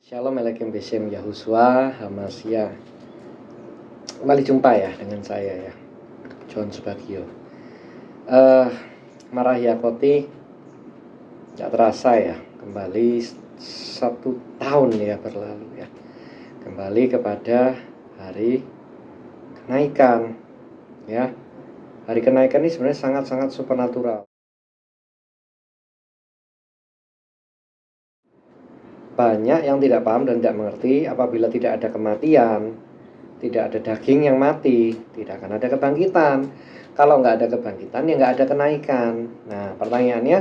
Shalom Aleichem Beshem Yahushua Hamasya. Kembali jumpa ya dengan saya ya, John Subagio. Marah Yakoti, tidak terasa ya, kembali 1 tahun ya berlalu ya. Kembali kepada hari kenaikan ya. Hari kenaikan ini sebenarnya sangat-sangat supernatural. Banyak yang tidak paham dan tidak mengerti apabila tidak ada kematian, tidak ada daging yang mati, tidak akan ada kebangkitan. Kalau nggak ada kebangkitan, ya nggak ada kenaikan. Nah, pertanyaannya,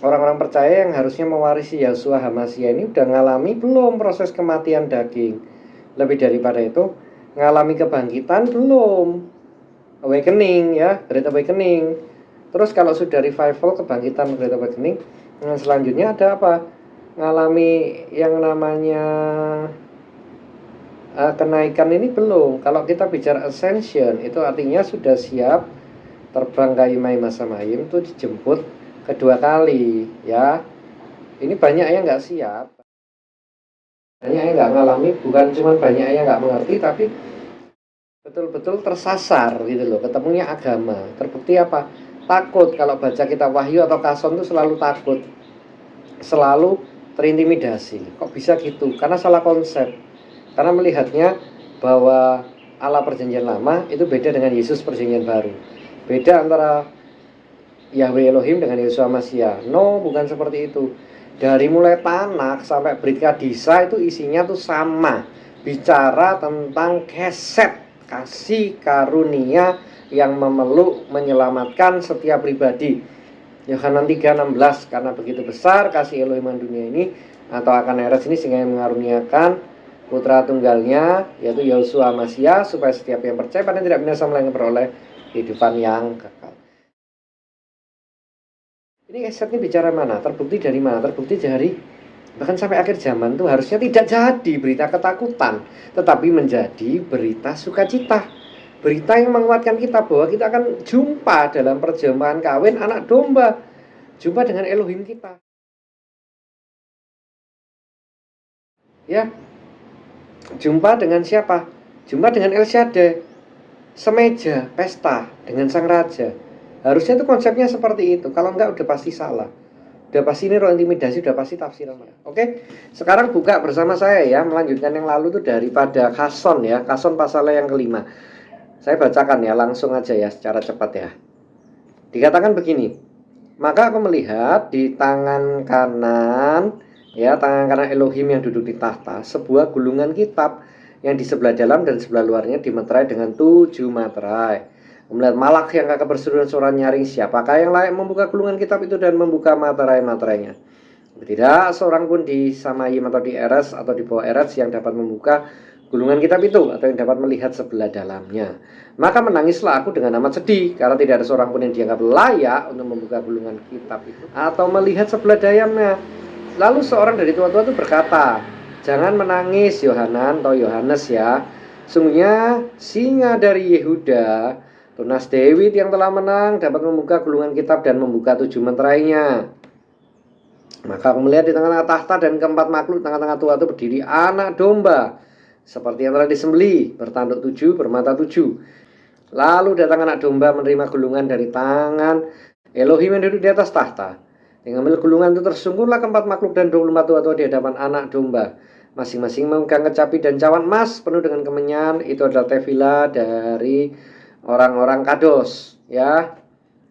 orang-orang percaya yang harusnya mewarisi Yahusua Hamasya ini udah ngalami belum proses kematian daging? Lebih daripada itu, ngalami kebangkitan belum? Awakening ya, Great Awakening. Terus kalau sudah revival, kebangkitan, Great Awakening, selanjutnya ada apa? Ngalami yang namanya kenaikan ini belum. Kalau kita bicara ascension, itu artinya sudah siap terbang ke Imai Masamayim, itu dijemput kedua kali ya. Ini banyak yang nggak siap, banyak yang nggak ngalami, bukan cuma banyak yang nggak mengerti, tapi betul-betul tersasar gitu loh, ketemunya agama. Terbukti apa? Takut. Kalau baca kitab Wahyu atau Kason itu selalu takut, selalu terintimidasi. Kok bisa gitu? Karena salah konsep. Karena melihatnya bahwa Allah perjanjian lama itu beda dengan Yesus perjanjian baru. Beda antara Yahweh Elohim dengan Yeshua Mashiach. No, bukan seperti itu. Dari mulai Tanak sampai Brit Kadisa itu isinya tuh sama. Bicara tentang keset, kasih karunia yang memeluk, menyelamatkan setiap pribadi. Yohanan 3:16, karena begitu besar kasih Elohim dunia ini atau akan eres ini sehingga mengaruniakan putra tunggalnya yaitu Yahusua Hamasya supaya setiap yang percaya pada tidak binasa melainkan beroleh kehidupan yang kekal. Ini keset ini bicara mana? Terbukti dari mana? Terbukti dari bahkan sampai akhir zaman tuh harusnya tidak jadi berita ketakutan, tetapi menjadi berita sukacita. Berita yang menguatkan kita bahwa kita akan jumpa dalam perjamuan kawin anak domba. Jumpa dengan Elohim kita. Ya. Jumpa dengan siapa? Jumpa dengan El Shaddai. Semeja, pesta dengan sang raja. Harusnya itu konsepnya seperti itu. Kalau enggak udah pasti salah. Udah pasti ini roh intimidasi, udah pasti tafsiran. Oke. Sekarang buka bersama saya ya, melanjutkan yang lalu itu daripada Kason ya. Kason pasalnya yang kelima. Saya bacakan ya, langsung aja ya, secara cepat ya. Dikatakan begini, maka aku melihat di tangan kanan, ya tangan kanan Elohim yang duduk di tahta, sebuah gulungan kitab yang di sebelah dalam dan sebelah luarnya dimeterai dengan 7 materai. Aku melihat malak yang akan berseru suara nyaring, siapakah yang layak membuka gulungan kitab itu dan membuka materai-materainya? Tidak seorang pun di Samayim atau di Eres atau di bawah Eres yang dapat membuka gulungan kitab itu atau yang dapat melihat sebelah dalamnya. Maka menangislah aku dengan amat sedih karena tidak ada seorang pun yang dianggap layak untuk membuka gulungan kitab itu atau melihat sebelah dalamnya. Lalu seorang dari tua-tua itu berkata, jangan menangis Yohanan atau Yohanes ya. Sungguhnya singa dari Yehuda, tunas David yang telah menang, dapat membuka gulungan kitab dan membuka 7 meterainya. Maka aku melihat di tengah-tengah tahta dan keempat makhluk tengah-tengah tua itu berdiri anak domba seperti yang telah disembelih, bertanduk 7, bermata 7. Lalu datang anak domba menerima gulungan dari tangan Elohim yang duduk di atas tahta. Dengan mengambil gulungan itu tersungkurlah keempat makhluk dan 24 tua-tua di hadapan anak domba. Masing-masing memegang kecapi dan cawan emas penuh dengan kemenyan. Itu adalah tefillah dari orang-orang Kados ya.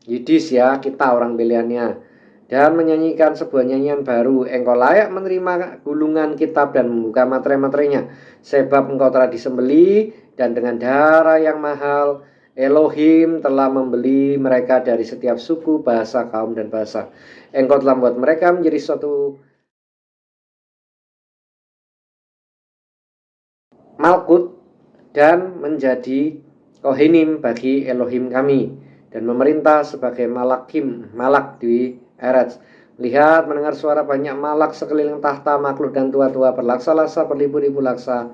Yidis ya, kita orang pilihannya. Dan menyanyikan sebuah nyanyian baru, engkau layak menerima gulungan kitab dan membuka materai-materainya, sebab engkau telah disembelih dan dengan darah yang mahal Elohim telah membeli mereka dari setiap suku, bahasa, kaum, dan bahasa. Engkau telah membuat mereka menjadi suatu malkut dan menjadi kohenim bagi Elohim kami dan memerintah sebagai malak di Eretz. Lihat, mendengar suara banyak malak sekeliling tahta, makhluk dan tua-tua berlaksa-laksa berlibu-ribu laksa.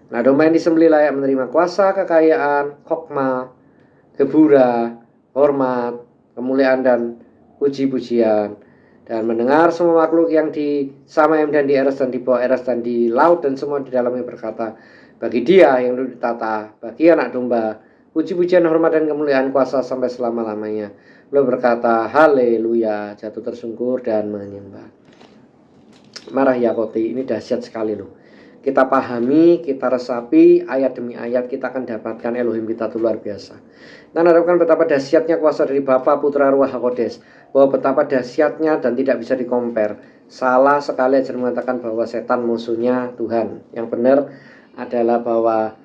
Nah, domba yang disembelih layak menerima kuasa, kekayaan, hokmah, gebura, hormat, kemuliaan dan puji-pujian. dan mendengar semua makhluk yang di Samayim dan di Eres dan di bawah Eres dan di laut dan semua di dalamnya berkata, bagi Dia yang duduk di tata, bagi Anak Domba, puji-pujian, hormat dan kemuliaan, kuasa sampai selama-lamanya. Lalu berkata, haleluya, jatuh tersungkur dan menyembah. Marah Yakoti, ini dahsyat sekali loh. Kita pahami, kita resapi, ayat demi ayat kita akan dapatkan Elohim kita itu luar biasa. Dan harapkan betapa dahsyatnya kuasa dari Bapa, Putra, Ruach HaKodes, bahwa betapa dahsyatnya dan tidak bisa dikompar. Salah sekali ajar mengatakan bahwa setan musuhnya Tuhan. Yang benar adalah bahwa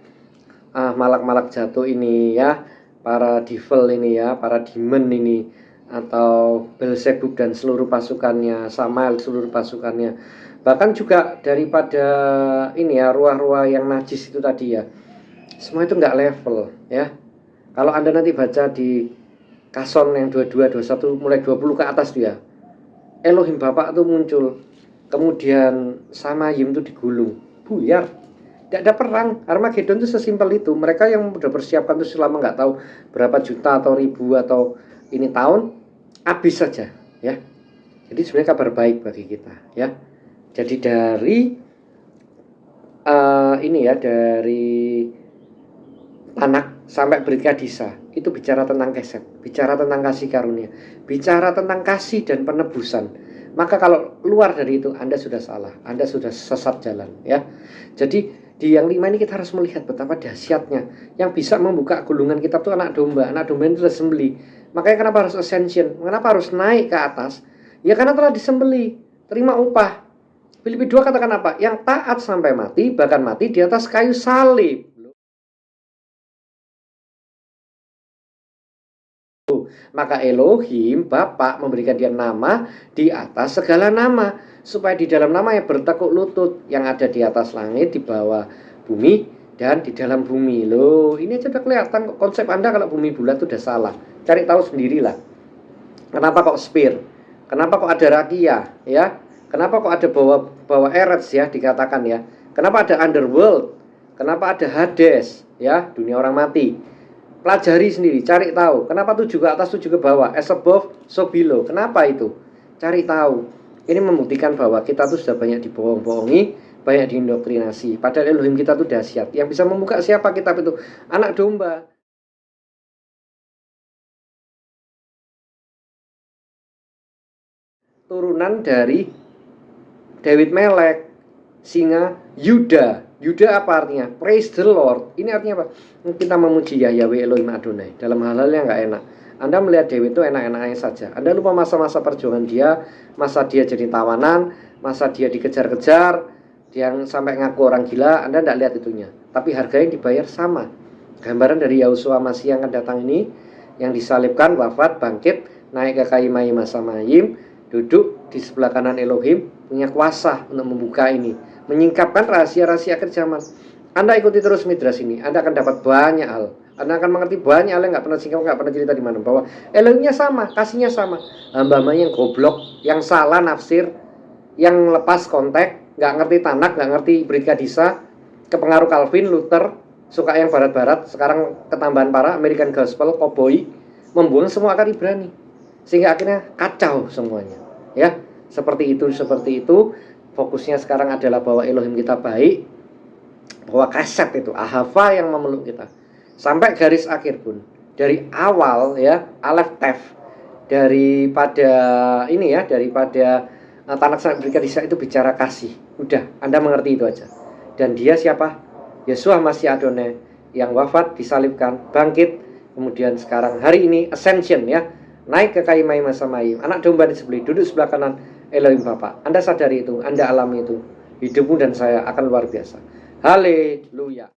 malak-malak jatuh ini ya, para devil ini ya, para demon ini, atau Belzebub dan seluruh pasukannya, Samael seluruh pasukannya, bahkan juga daripada ini ya, ruah-ruah yang najis itu tadi ya, semua itu nggak level ya. Kalau Anda nanti baca di Kason yang 22, 21, mulai 20 ke atas tuh ya, Elohim Bapak itu muncul, kemudian Samayim itu digulung, buyar. Tidak ada perang. Armageddon itu sesimpel itu. Mereka yang sudah persiapkan itu selama nggak tahu berapa juta atau ribu atau ini tahun, habis saja ya. Jadi sebenarnya kabar baik bagi kita ya. Jadi dari ini ya, dari Anak sampai Brit Kadisa itu bicara tentang keset, bicara tentang kasih karunia, bicara tentang kasih dan penebusan. Maka kalau luar dari itu Anda sudah salah, Anda sudah sesat jalan ya. Jadi di yang 5 ini kita harus melihat betapa dahsyatnya. Yang bisa membuka gulungan kitab itu anak domba. Anak domba itu sudah disembeli. Makanya kenapa harus ascension? Kenapa harus naik ke atas? Ya karena telah disembeli, terima upah. Filipi 2 katakan apa? Yang taat sampai mati, bahkan mati di atas kayu salib. Maka Elohim Bapa memberikan dia nama di atas segala nama, supaya di dalam namanya bertekuk lutut yang ada di atas langit, di bawah bumi, dan di dalam bumi. Loh, ini aja udah kelihatan kok. Konsep Anda kalau bumi bulat itu udah salah. Cari tahu sendirilah. Kenapa kok Spir? Kenapa kok ada Rakia ya? Kenapa kok ada bawah Eretz ya dikatakan ya? Kenapa ada Underworld? Kenapa ada Hades ya, dunia orang mati? Pelajari sendiri, cari tahu. Kenapa tuh juga atas tuh juga bawah? As above, so below. Kenapa itu? Cari tahu. Ini membuktikan bahwa kita tuh sudah banyak dibohong-bohongi, banyak diindoktrinasi. Padahal Elohim kita tuh dahsyat. Yang bisa membuka siapa kitab itu? Anak domba. Turunan dari David Melek, singa Yuda. Yuda apa artinya? Praise the Lord. Ini artinya apa? Kita memuji Yahweh Elohim Adonai dalam hal-hal yang nggak enak. Anda melihat David itu enak-enaknya saja. Anda lupa masa-masa perjuangan dia, masa dia jadi tawanan, masa dia dikejar-kejar, yang sampai ngaku orang gila. Anda tidak lihat itunya. Tapi harga yang dibayar sama. Gambaran dari Yahusua Masih yang akan datang ini, yang disalibkan, wafat, bangkit, naik ke kayu Samayim, duduk di sebelah kanan Elohim, punya kuasa untuk membuka ini, menyingkapkan rahasia-rahasia akhir zaman. Anda ikuti terus Midras ini, Anda akan dapat banyak hal. Anda akan mengerti banyak hal yang nggak pernah singkap, nggak pernah cerita di mana, bahwa Elohimnya sama, kasihnya sama. Hamba-hamba yang goblok, yang salah nafsir, yang lepas konteks, nggak ngerti Tanak, nggak ngerti Brit Kadisa, kepengaruh Calvin, Luther, suka yang barat-barat, sekarang ketambahan para American Gospel, Cowboy, membuang semua akar Ibrani, sehingga akhirnya kacau semuanya. Ya, seperti itu. Fokusnya sekarang adalah bahwa Elohim kita baik, bahwa kaset itu Ahava yang memeluk kita sampai garis akhir pun, dari awal ya, Aleph Tef, daripada ini ya, daripada Tanak sampai Brit Kadisa itu bicara kasih. Udah, Anda mengerti itu aja. Dan dia siapa? Yeshua Masih Adonai yang wafat, disalibkan, bangkit, kemudian sekarang hari ini ascension ya, naik ke kayu Samayim, anak domba disembelih, duduk sebelah kanan Elohim Bapa. Anda sadari itu, Anda alami itu, hidupmu dan saya akan luar biasa. Haleluya.